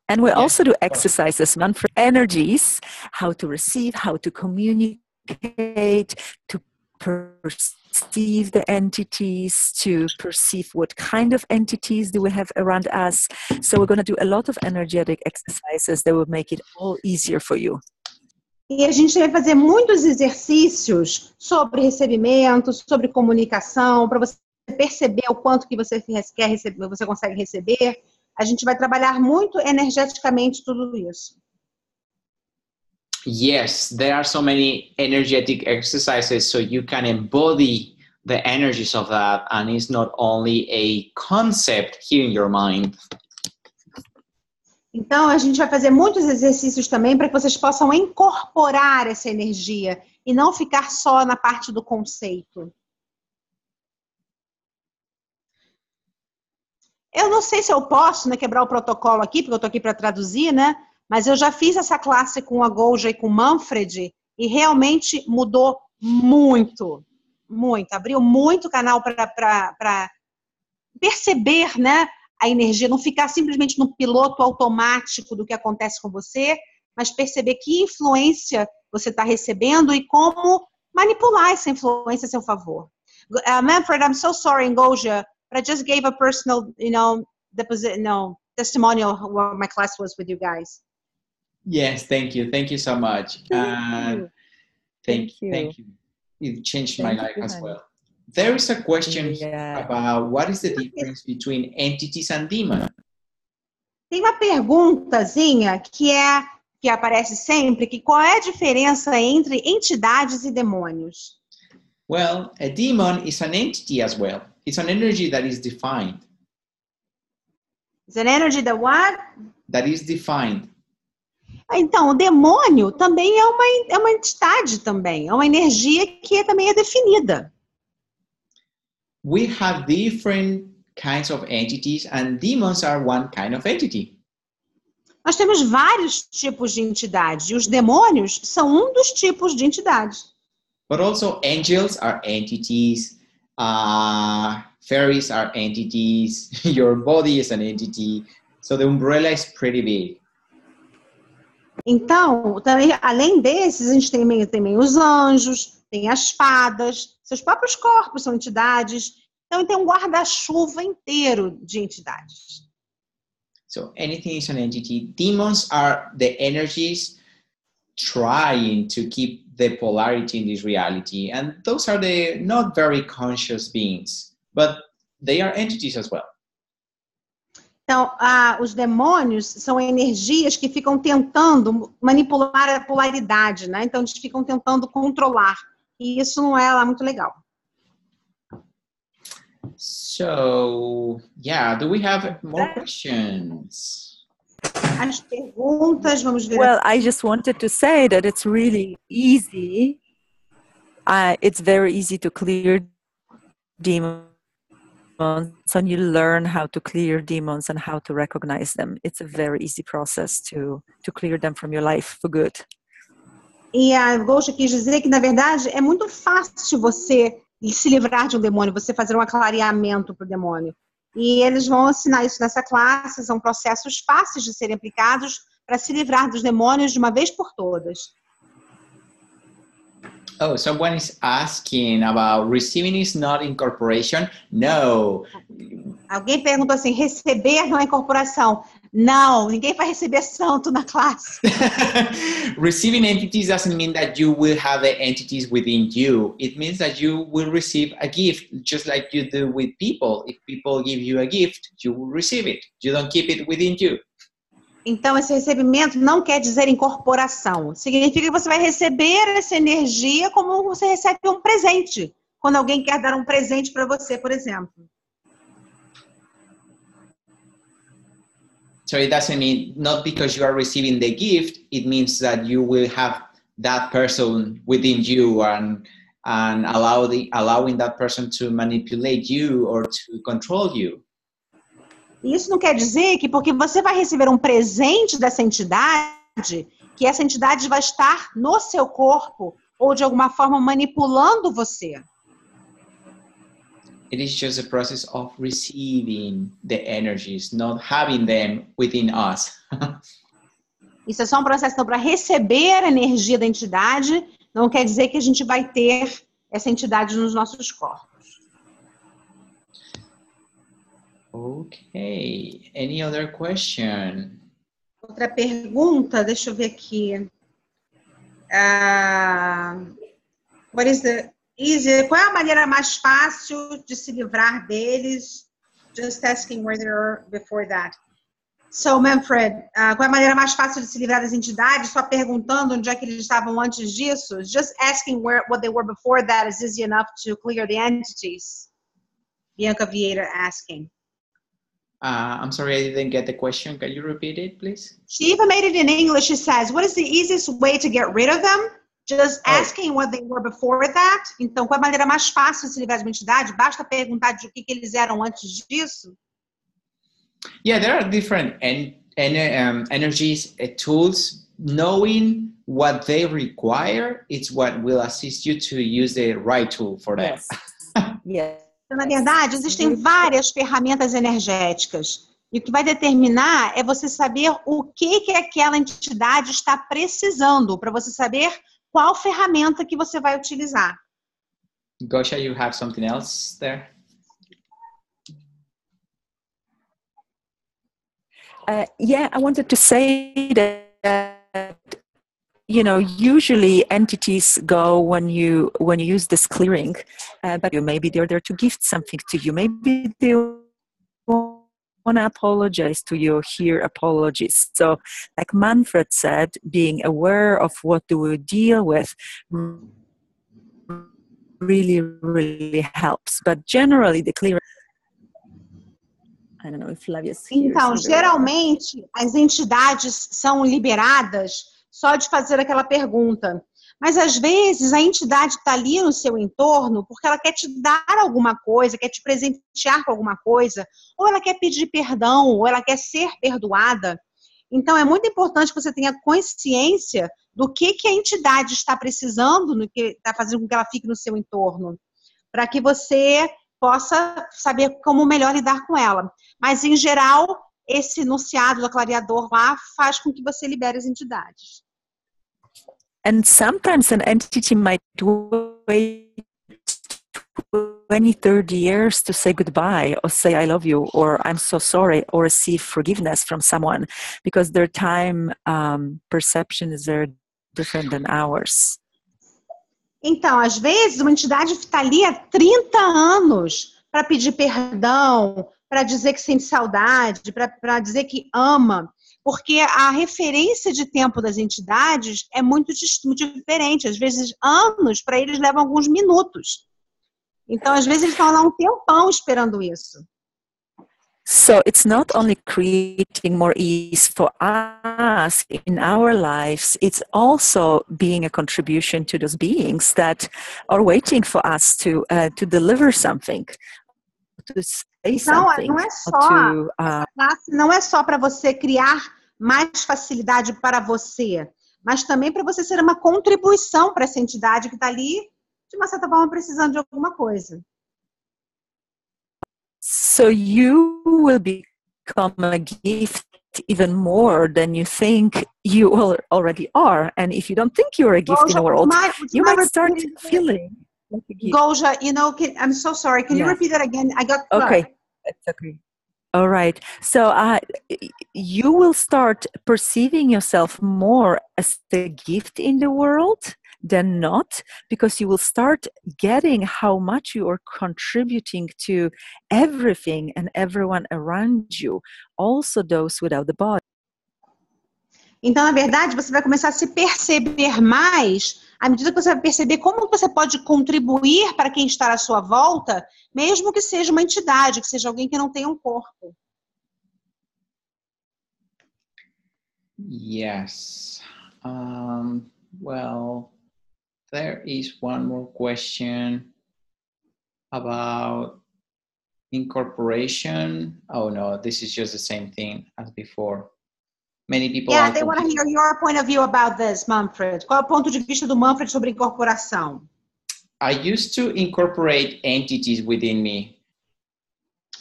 And we also do exercises for energies, how to receive, how to communicate, to perceive the entities, to perceive what kind of entities do we have around us. So we're going to do a lot of energetic exercises that will make it all easier for you. E a gente vai fazer muitos exercícios sobre recebimento, sobre comunicação, para você perceber o quanto que você quer receber, você consegue receber. A gente vai trabalhar muito energeticamente tudo isso. Yes, there are so many energetic exercises so you can embody the energies of that, and it's not only a concept here in your mind. Então, a gente vai fazer muitos exercícios também para que vocês possam incorporar essa energia e não ficar só na parte do conceito. Eu não sei se eu posso, né, quebrar o protocolo aqui, porque eu estou aqui para traduzir, né? Mas eu já fiz essa classe com a Golja e com o Manfred e realmente mudou muito, muito. Abriu muito canal para perceber, né, a energia, não ficar simplesmente no piloto automático do que acontece com você, mas perceber que influência você está recebendo e como manipular essa influência a seu favor. Manfred, I'm so sorry, Golja, but I just gave a personal, testimonial what my class was with you guys. Yes, thank you. Thank you so much. Thank you. It changed my life as well. There is a question about what is the difference between entities and demons. Tem uma perguntazinha que aparece sempre, que qual é a diferença entre entidades e demônios? Well, a demon is an entity as well. It's an energy that is defined. It's an energy that what? That is defined. Então, o demônio também é uma entidade também, é uma energia que também é definida. We have different kinds of entities and demons are one kind of entity. Nós temos vários tipos de entidades e os demônios são um dos tipos de entidades. But also angels are entities, fairies are entities, your body is an entity. So the umbrella is pretty big. Então, também, além desses, a gente tem também os anjos, tem as fadas, seus próprios corpos são entidades. Então, tem um guarda-chuva inteiro de entidades. So anything is an entity. Demons are the energies trying to keep the polarity in this reality. And those are the not very conscious beings, but they are entities as well. Então, os demônios são energias que ficam tentando manipular a polaridade, né? Então, eles ficam tentando controlar. E isso não é lá muito legal. So, yeah, do we have more questions? As perguntas, vamos ver. Well, I just wanted to say that it's really easy. It's very easy to clear demons, and you learn how to clear demons and how to recognize them. It's a very easy process to clear them from your life for good. E a Gosha quis dizer que, na verdade, é muito fácil você se livrar de um demônio, você fazer um aclareamento para o demônio. E eles vão ensinar isso nessa classe, são processos fáceis de serem aplicados para se livrar dos demônios de uma vez por todas. Oh, someone is asking about receiving is not incorporation. No. Alguém perguntou assim, receber não é incorporação. Não, ninguém vai receber santo na classe. Receiving entities doesn't mean that you will have the entities within you. It means that you will receive a gift, just like you do with people. If people give you a gift, you will receive it. You don't keep it within you. Então, esse recebimento não quer dizer incorporação. Significa que você vai receber essa energia como você recebe um presente. Quando alguém quer dar um presente para você, por exemplo. So it doesn't mean, not because you are receiving the gift, it means that you will have that person within you and allowing that person to manipulate you or to control you. Isso não quer dizer que porque você vai receber um presente dessa entidade, que essa entidade vai estar no seu corpo ou de alguma forma manipulando você. It is just a process of receiving the energies, not having them within us. Isso é só um processo para receber a energia da entidade, não quer dizer que a gente vai ter essa entidade nos nossos corpos. Okay, any other question? Outra pergunta, deixa eu ver aqui. What is the easier? Qual é a maneira mais fácil de se livrar deles? Just asking where they were before that. So, Manfred, qual é a maneira mais fácil de se livrar das entidades? Só perguntando onde é que eles estavam antes disso? Just asking what they were before that is easy enough to clear the entities. Bianca Vieira asking. I'm sorry, I didn't get the question. Can you repeat it, please? She even made it in English. She says, what is the easiest way to get rid of them? Just asking what they were before that. Então, qual é a maneira mais fácil de se livrar de uma entidade? Basta perguntar de o que eles eram antes disso? Yeah, there are different energies, tools. Knowing what they require, it's what will assist you to use the right tool for that. Yes. Yes. Então, na verdade, existem várias ferramentas energéticas. E o que vai determinar é você saber o que aquela entidade está precisando, para você saber qual ferramenta que você vai utilizar. Gosha, you have something else there? Yeah, I wanted to say that usually entities go when you use this clearing, but maybe they're there to gift something to you. Maybe they want to apologize to you, hear apologies. So, like Manfred said, being aware of what do we deal with really, really helps. But generally, the clearing. I don't know if Flavia's here. Então, geralmente, as entidades são liberadas só de fazer aquela pergunta. Mas, às vezes, a entidade está ali no seu entorno porque ela quer te dar alguma coisa, quer te presentear com alguma coisa, ou ela quer pedir perdão, ou ela quer ser perdoada. Então, é muito importante que você tenha consciência do que a entidade está precisando, no que está fazendo com que ela fique no seu entorno, para que você possa saber como melhor lidar com ela. Mas, em geral, esse enunciado do clareador lá faz com que você libere as entidades. And sometimes an entity might wait 20, 30 years to say goodbye or say I love you or I'm so sorry or receive forgiveness from someone because their time perception is very different than ours. Então, às vezes, uma entidade está ali há 30 anos para pedir perdão, para dizer que sente saudade, para dizer que ama, porque a referência de tempo das entidades é muito diferente. Às vezes, anos, para eles levam alguns minutos. Então, às vezes, eles estão lá um tempão esperando isso. So it's not only creating more ease for us in our lives, it's also being a contribution to those beings that are waiting for us to deliver something, to say something. Não é só para você criar mais facilidade para você, mas também para você ser uma contribuição para essa entidade que está ali, de uma certa forma, precisando de alguma coisa. So you will become a gift even more than you think you already are. And if you don't think you're a gift in the world, you might start feeling like a gift. Goja, I'm so sorry. Can you repeat that again? I got okay. It's okay. All right. So you will start perceiving yourself more as a gift in the world than not, because you will start getting how much you are contributing to everything and everyone around you, also those without the body. Então, na verdade, você vai começar a se perceber mais à medida que você vai perceber como você pode contribuir para quem está à sua volta, mesmo que seja uma entidade, que seja alguém que não tenha um corpo. Yes. Well, there is one more question about incorporation. Oh no, this is just the same thing as before. Many people they want to hear your point of view about this, Manfred. Qual é o ponto de vista do Manfred sobre incorporação? I used to incorporate entities within me.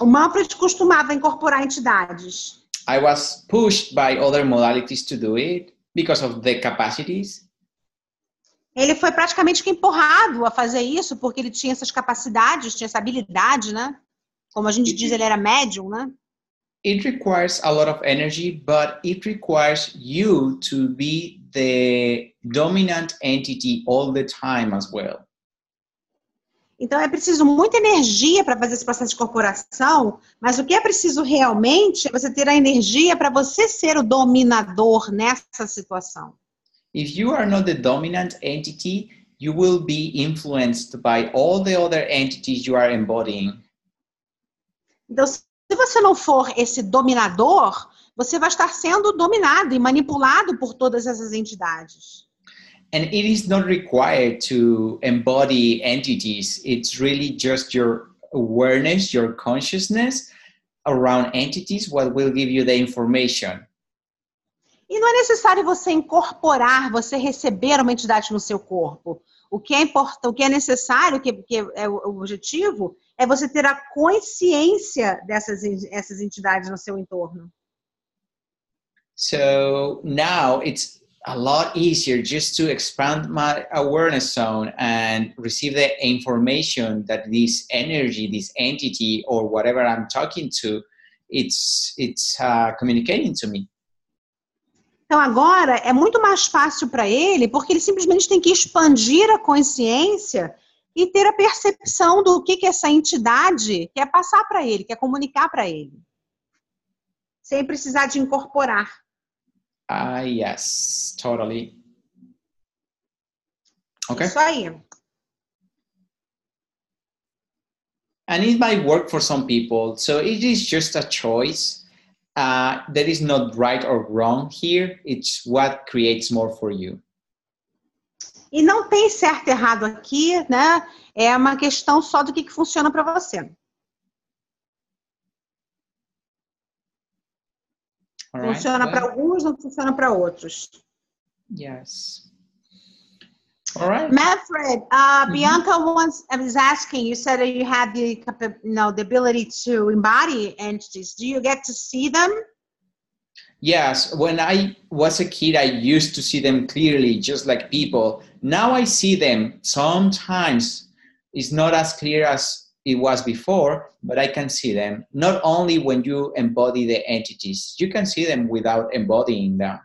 O Manfred costumava incorporar entidades. I was pushed by other modalities to do it because of the capacities. Ele foi praticamente empurrado a fazer isso porque ele tinha essas capacidades, tinha essa habilidade, né? Como a gente diz, ele era médium, né? It requires a lot of energy, but it requires you to be the dominant entity all the time as well. Então é preciso muita energia para fazer esse processo de incorporação, mas o que é preciso realmente é você ter a energia para você ser o dominador nessa situação. If you are not the dominant entity, you will be influenced by all the other entities you are embodying. Então, se você não for esse dominador, você vai estar sendo dominado e manipulado por todas essas entidades. And it is not required to embody entities. It's really just your awareness, your consciousness around entities, what will give you the information. E não é necessário você incorporar, você receber uma entidade no seu corpo. O que é importante, o que é necessário, que é o objetivo, é você ter a consciência essas entidades no seu entorno. So now it's a lot easier just to expand my awareness zone and receive the information that this energy, this entity, or whatever I'm talking to, it's communicating to me. Então agora é muito mais fácil para ele, porque ele simplesmente tem que expandir a consciência e ter a percepção do que essa entidade quer passar para ele, quer comunicar para ele. Sem precisar de incorporar. Yes, totally. Okay. Isso aí. And it might work for some people. So it is just a choice. There is not right or wrong here. It's what creates more for you. E não tem certo e errado aqui, né? É uma questão só do que funciona para você. Funciona para alguns, não funciona para outros. Yes. All right. Manfred, Bianca is asking, you said that you had the ability to embody entities. Do you get to see them? Yes, when I was a kid, I used to see them clearly, just like people. Now I see them. Sometimes it's not as clear as it was before, but I can see them. Not only when you embody the entities, you can see them without embodying them.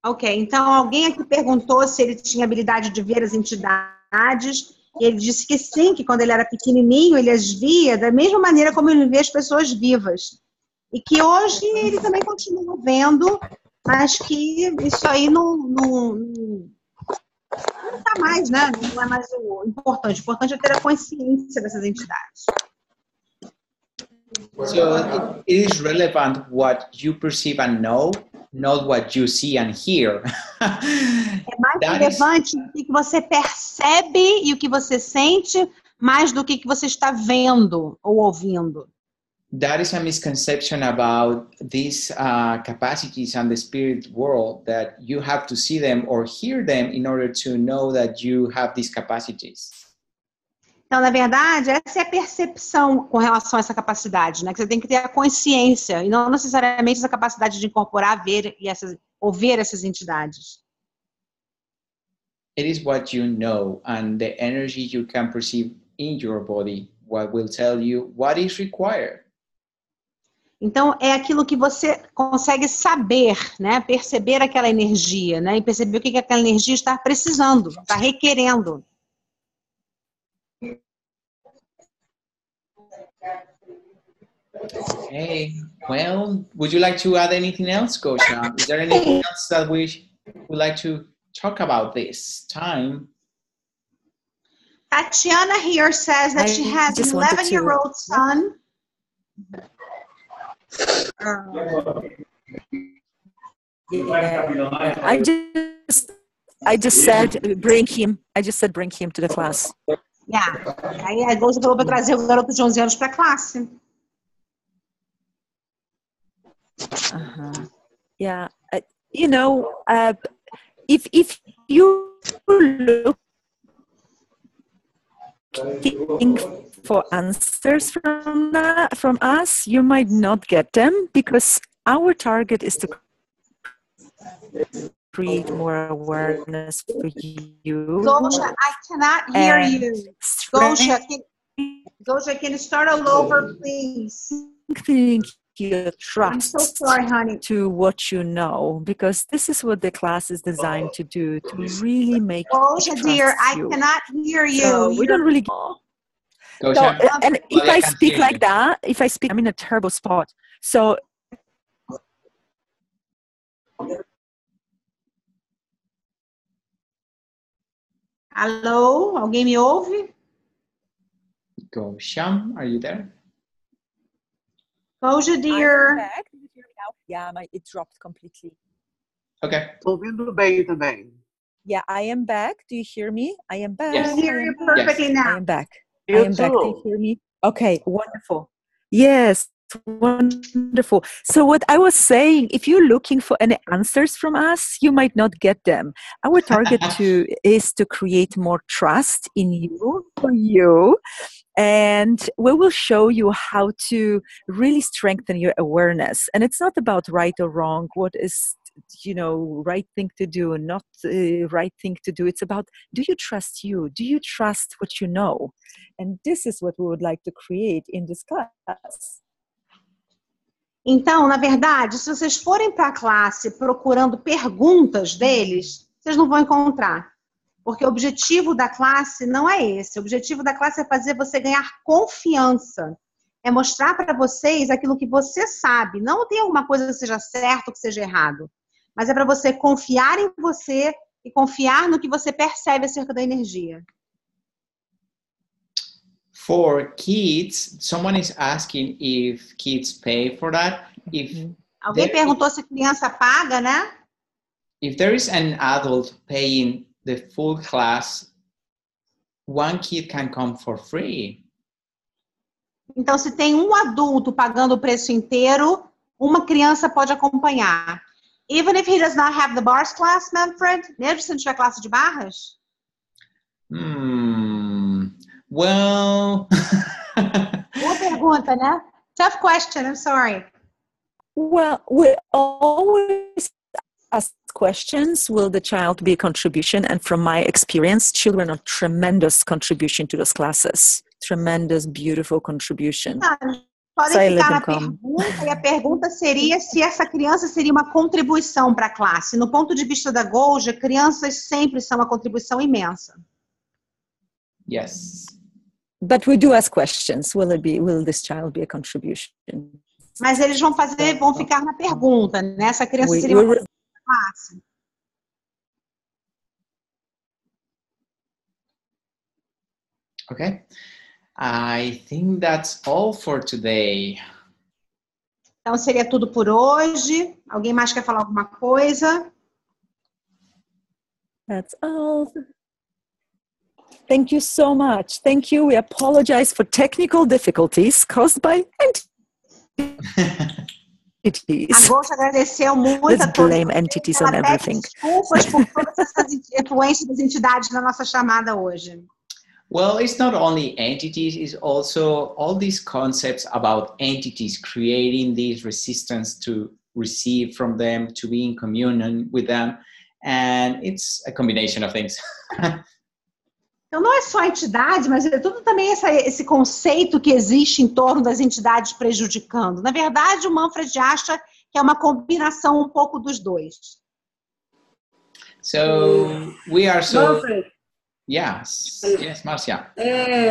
Ok, então alguém aqui perguntou se ele tinha habilidade de ver as entidades. E ele disse que sim, que quando ele era pequenininho, ele as via da mesma maneira como ele vê as pessoas vivas. E que hoje ele também continua vendo, mas que isso aí não tá mais, né? Não é mais o importante. O importante é ter a consciência dessas entidades. So it is relevant what you perceive and know, not what you see and hear. É mais relevante o que você percebe e o que você sente, mais do que você está vendo ou ouvindo. That is a misconception about these capacities and the spirit world, that you have to see them or hear them in order to know that you have these capacities. Então, na verdade, essa é a percepção com relação a essa capacidade, né? Que você tem que ter a consciência e não necessariamente essa capacidade de incorporar, ver e ouvir essas entidades. It is what you know and the energy you can perceive in your body what will tell you what is required. Então, é aquilo que você consegue saber, né? Perceber aquela energia, né? E perceber o que aquela energia está precisando, está requerendo. Okay, well, would you like to add anything else, Gosha? Is there anything else that we would like to talk about this time? Tatiana here says that she has an 11-year-old son. I just said bring him. I just said bring him to the class. Yeah. Aí a Gouza falou para trazer o garoto de 11 anos para a classe. Yeah, you know, if you look for answers from us, you might not get them because our target is to create more awareness for you. Gosha, I cannot hear you. Gosha, can you start all over, please? Your trust. I'm so sorry, honey. To what you know, because this is what the class is designed to do, to really make Gosha, dear, I cannot hear you. So we don't really. So, and if I speak like that, I'm in a terrible spot. So. Alô, alguém me ouve? Gosha, are you there? Gosha, dear. Yeah, it dropped completely. Okay. Estou ouvindo bem também. Yeah, I am back. Do you hear me? I am back. Yes. I hear you perfectly now. I am back. You I am back. Do you hear me? Okay, wonderful. Yes, wonderful. So what I was saying, if you're looking for any answers from us, you might not get them. Our target is to create more trust in you, for you. And we will show you how to really strengthen your awareness. And it's not about right or wrong, what is, right thing to do, not right thing to do. It's about, do you trust you? Do you trust what you know? And this is what we would like to create in this class. Então, na verdade, se vocês forem para a classe procurando perguntas deles, vocês não vão encontrar. Porque o objetivo da classe não é esse. O objetivo da classe é fazer você ganhar confiança. É mostrar para vocês aquilo que você sabe. Não tem alguma coisa que seja certo ou que seja errado. Mas é para você confiar em você e confiar no que você percebe acerca da energia. For kids, someone is asking if kids pay for that. Alguém perguntou se criança paga, né? If there is an adult paying the full class, one kid can come for free. Então, se tem um adulto pagando o preço inteiro, uma criança pode acompanhar. Even if he does not have the bars class, Manfred, mesmo se não tiver classe de barras? Well... Boa pergunta, né? Tough question, I'm sorry. Well, we always ask questions, will the child be a contribution? And from my experience, children are tremendous contribution to those classes. Tremendous, beautiful contribution. Podem ficar na pergunta, e a pergunta seria se essa criança seria uma contribuição para a classe. No ponto de vista da Goja, crianças sempre são uma contribuição imensa. Yes. But we do ask questions. Will this child be a contribution? Mas eles vão ficar na pergunta, né? Essa criança seria uma contribuição para a classe. Okay. I think that's all for today. Então seria tudo por hoje. Alguém mais quer falar alguma coisa? That's all. Thank you so much. Thank you. We apologize for technical difficulties caused by entities. A Goja agradeceu muito Let's a todos. blame entities on everything. Desculpas por todas essas influências das entidades na nossa chamada hoje. Well, it's not only entities, it's also all these concepts about entities creating this resistance to receive from them, to be in communion with them. And it's a combination of things. Então, não é só a entidade, mas é tudo também esse conceito que existe em torno das entidades prejudicando. Na verdade, o Manfred acha que é uma combinação um pouco dos dois. So, we are so... Manfred. Yes, Márcia.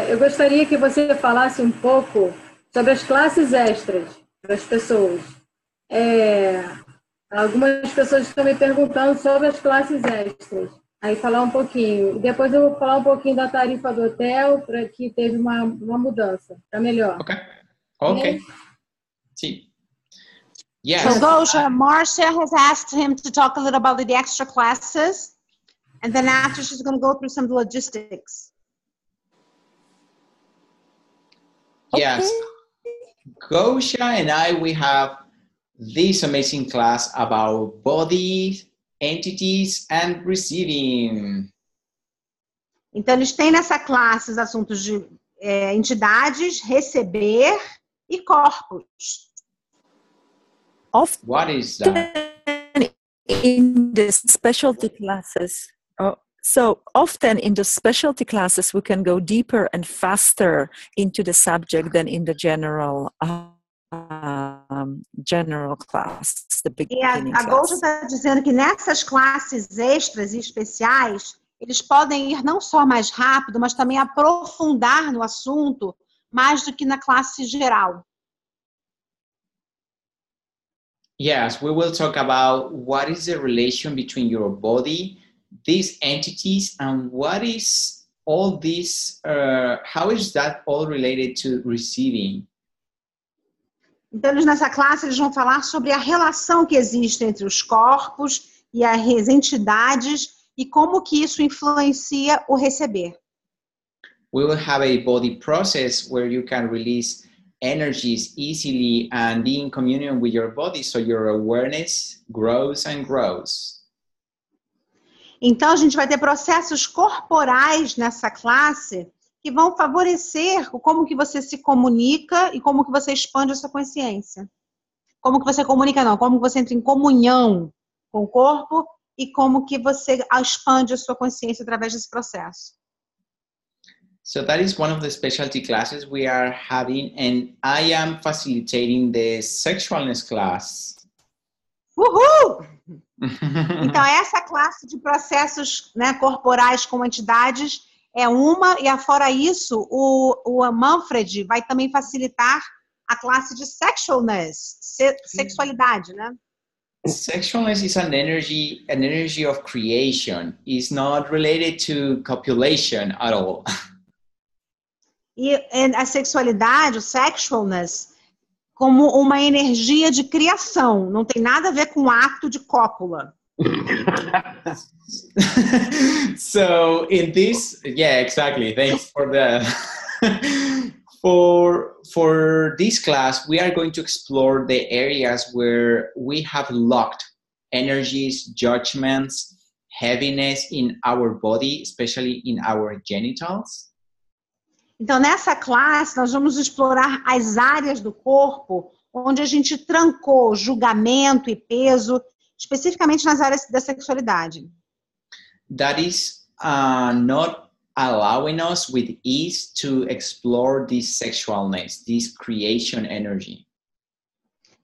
Eu gostaria que você falasse um pouco sobre as classes extras das pessoas. Algumas pessoas estão me perguntando sobre as classes extras. Aí falar um pouquinho. Depois eu vou falar um pouquinho da tarifa do hotel, para que teve uma mudança, para melhor. Ok. Sim. Yes. So, Goja, Marcia has asked him to talk a little about the extra classes. And then after, she's going to go through some logistics. Yes. Goja and I, we have this amazing class about bodies, entities, and receiving. Então, eles têm nessa classe os assuntos de entidades, receber e corpos. What is that? In the specialty classes, so often in the specialty classes, we can go deeper and faster into the subject than in the general class, the beginning class. A Goja está dizendo que nessas classes extras e especiais, eles podem ir não só mais rápido, mas também aprofundar no assunto mais do que na classe geral. Yes, we will talk about what is the relation between your body, these entities, and what is all this, how is that all related to receiving? Então, nessa classe, eles vão falar sobre a relação que existe entre os corpos e as entidades e como que isso influencia o receber. We will have a body process where you can release energies easily and be in communion with your body, so your awareness grows and grows. Então, a gente vai ter processos corporais nessa classe que vão favorecer como que você se comunica e como que você expande a sua consciência. Como que você comunica, não, como que você entra em comunhão com o corpo e como que você expande a sua consciência através desse processo. So that is one of the specialty classes we are having, and I am facilitating the sexualness class. Uhul! Então, essa classe de processos, né, corporais com entidades é uma, e fora isso, o Manfred vai também facilitar a classe de sexualness, sexualidade, né? Sexualness is an energy of creation. It's not related to copulation at all. E a sexualidade, o sexualness, como uma energia de criação. Não tem nada a ver com o ato de cópula. So in this, yeah, exactly. Thanks for that. For this class, we are going to explore the areas where we have locked energies, judgments, heaviness in our body, especially in our genitals. Então, nessa classe, nós vamos explorar as áreas do corpo onde a gente trancou julgamento e peso, especificamente nas áreas da sexualidade. That is not allowing us with ease to explore this sexualness, this creation energy.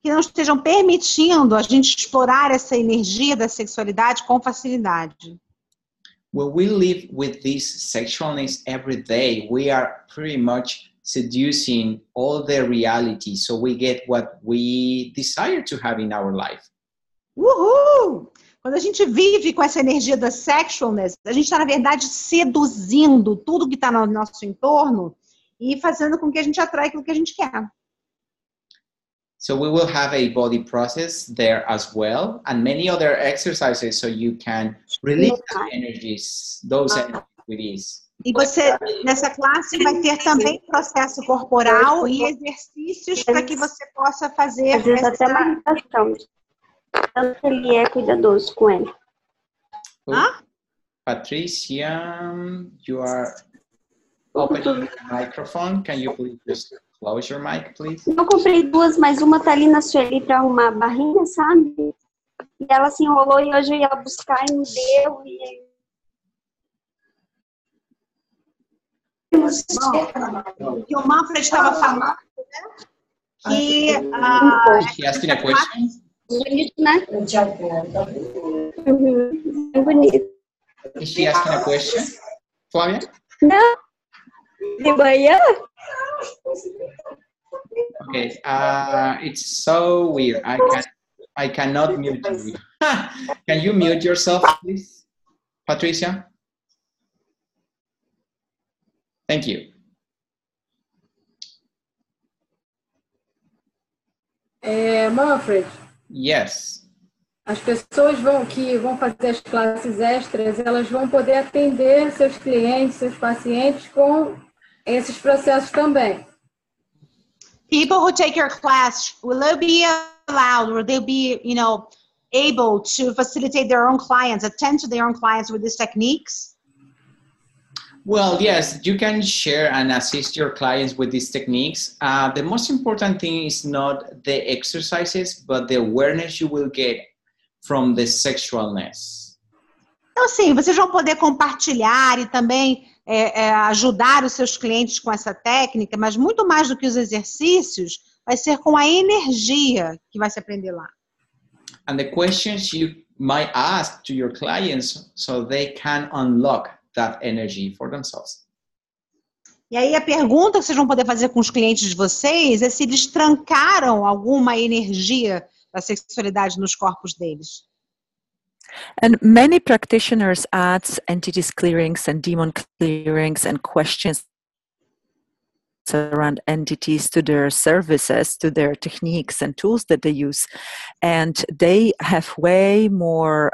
Que não estejam permitindo a gente explorar essa energia da sexualidade com facilidade. When we live with this sexualness every day, we are pretty much seducing all the reality, so we get what we desire to have in our life. Uhul! Quando a gente vive com essa energia da sexualness, a gente está, na verdade, seduzindo tudo que está no nosso entorno e fazendo com que a gente atraia aquilo que a gente quer. So we will have a body process there as well, and many other exercises so you can release those energies with ease. E você, nessa classe, vai ter também processo corporal e exercícios para que você possa fazer Às vezes até uma meditação. Tanto ele é cuidadoso com ele. Patricia, you are opening your microphone. Can you please just close your mic, please? Eu comprei duas, mas uma tá ali na Sueli para arrumar a barrinha, sabe? E ela se enrolou e hoje eu ia buscar e não deu. Que o Manfred estava falando, que... She asking a question? Bonito, né? É bonito. Is she asking a question, Flavia? Não. De manhã? Okay, it's so weird. I cannot mute you. Can you mute yourself, please, Patricia? Thank you. Manfred, Yes. as pessoas que vão fazer as classes extras, elas vão poder atender seus clientes, seus pacientes com esses processos também. People who take your class, will they be allowed, or they'll be, able to facilitate their own clients, attend to their own clients with these techniques? Well, yes, you can share and assist your clients with these techniques. The most important thing is not the exercises, but the awareness you will get from the sexualness. Então, sim, vocês vão poder compartilhar e também ajudar os seus clientes com essa técnica, mas muito mais do que os exercícios, vai ser com a energia que vai se aprender lá. And the questions you might ask to your clients so they can unlock that energy for themselves. E aí a pergunta que vocês vão poder fazer com os clientes de vocês é se eles trancaram alguma energia da sexualidade nos corpos deles. And many practitioners add entities clearings and demon clearings and questions around entities to their services, to their techniques and tools that they use. And they have way more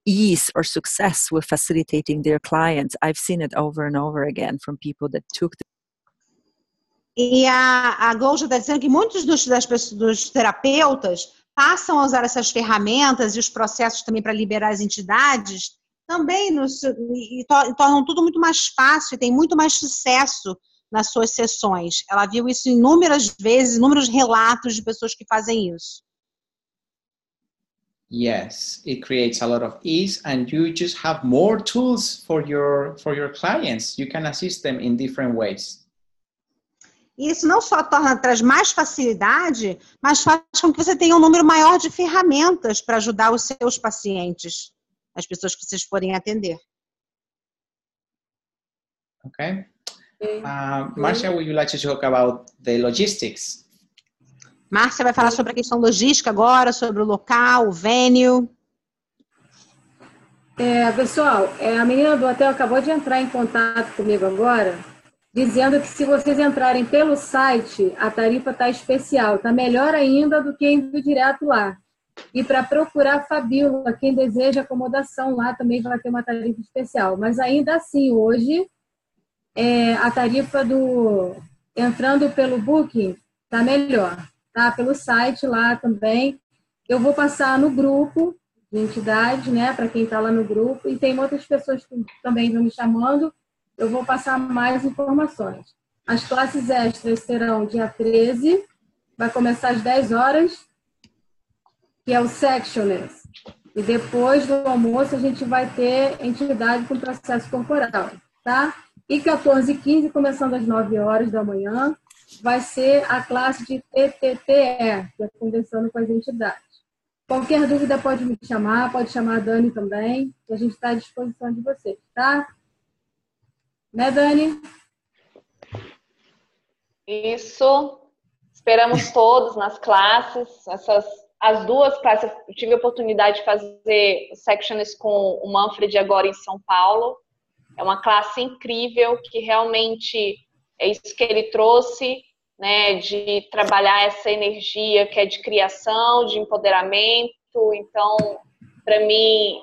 ease or success with facilitating their clients. I've seen it over and over again from people that took the... E a Golja está dizendo que muitos dos terapeutas passam a usar essas ferramentas e os processos também para liberar as entidades, também e tornam tudo muito mais fácil e tem muito mais sucesso nas suas sessões. Ela viu isso inúmeras vezes, inúmeros relatos de pessoas que fazem isso. Yes, it creates a lot of ease, and you just have more tools for your clients. You can assist them in different ways. E isso não só traz mais facilidade, mas faz com que você tenha um número maior de ferramentas para ajudar os seus pacientes, as pessoas que vocês forem atender. Okay. Marcia, would you like to talk about the logistics? Márcia vai falar sobre a questão logística agora, sobre o local, o venue. Pessoal, a menina do hotel acabou de entrar em contato comigo agora, dizendo que se vocês entrarem pelo site, a tarifa está especial, está melhor ainda do que indo direto lá. E para procurar a Fabíola, quem deseja acomodação lá também vai ter uma tarifa especial. Mas ainda assim, hoje, a tarifa entrando pelo Booking está melhor. Tá? Pelo site lá também. Eu vou passar no grupo de entidades, né, para quem está lá no grupo, e tem outras pessoas que também vão me chamando, eu vou passar mais informações. As classes extras serão dia 13, vai começar às 10 horas, que é o Sectioners. E depois do almoço a gente vai ter entidade com processo corporal, tá? E 14h15, começando às 9 horas da manhã, vai ser a classe de TTTE, que é Conversando com as Entidades. Qualquer dúvida pode me chamar, pode chamar a Dani também, que a gente está à disposição de vocês, tá? Né, Dani? Isso. Esperamos todos nas classes. As duas classes, eu tive a oportunidade de fazer sections com o Manfred agora em São Paulo. É uma classe incrível, que realmente é isso que ele trouxe, né, de trabalhar essa energia que é de criação, de empoderamento. Então, para mim,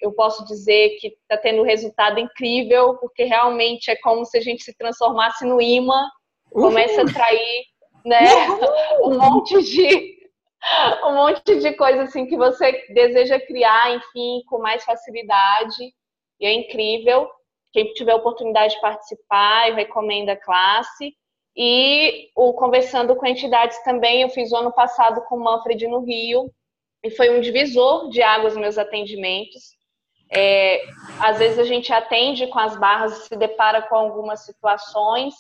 eu posso dizer que está tendo um resultado incrível, porque realmente é como se a gente se transformasse no imã, começa a atrair, né, um monte de coisa assim que você deseja criar, enfim, com mais facilidade. E é incrível. Quem tiver a oportunidade de participar, eu recomendo a classe. E o Conversando com Entidades também, eu fiz o ano passado com o Manfred no Rio, e foi um divisor de águas nos meus atendimentos. Às vezes a gente atende com as barras e se depara com algumas situações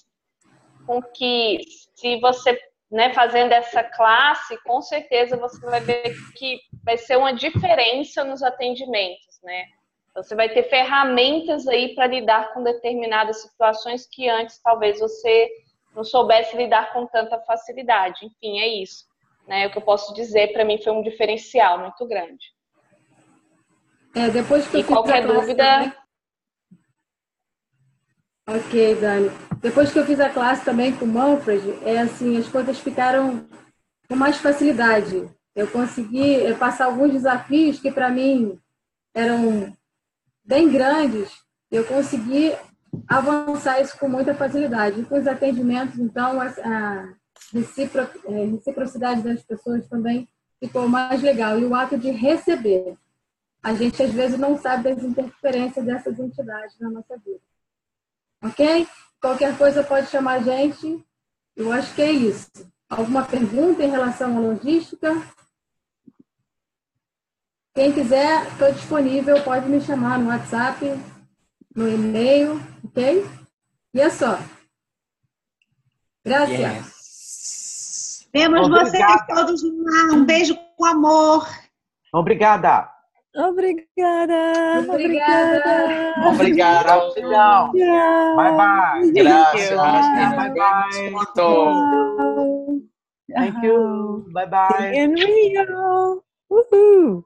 com que, se você, né, fazendo essa classe, com certeza você vai ver que vai ser uma diferença nos atendimentos, né? Você vai ter ferramentas aí para lidar com determinadas situações que antes talvez você não soubesse lidar com tanta facilidade. Enfim, é isso, né? O que eu posso dizer, para mim, foi um diferencial muito grande. Depois que eu fiz qualquer dúvida... Também... Ok, Dani. Depois que eu fiz a classe também com o Manfred, assim, as coisas ficaram com mais facilidade. Eu consegui passar alguns desafios que, para mim, eram bem grandes. Eu consegui avançar isso com muita facilidade. E com os atendimentos, então, a reciprocidade das pessoas também ficou mais legal. E o ato de receber. A gente, às vezes, não sabe das interferências dessas entidades na nossa vida. Ok? Qualquer coisa pode chamar a gente. Eu acho que é isso. Alguma pergunta em relação à logística? Quem quiser, estou disponível, pode me chamar no WhatsApp, no e-mail, ok? E é só. Graças. Yes. Vemos vocês todos lá. Um beijo com amor. Obrigada. Obrigada. Obrigado. Bye bye. Gracias. Bye bye. Thank you. Bye bye. In Rio. Woohoo.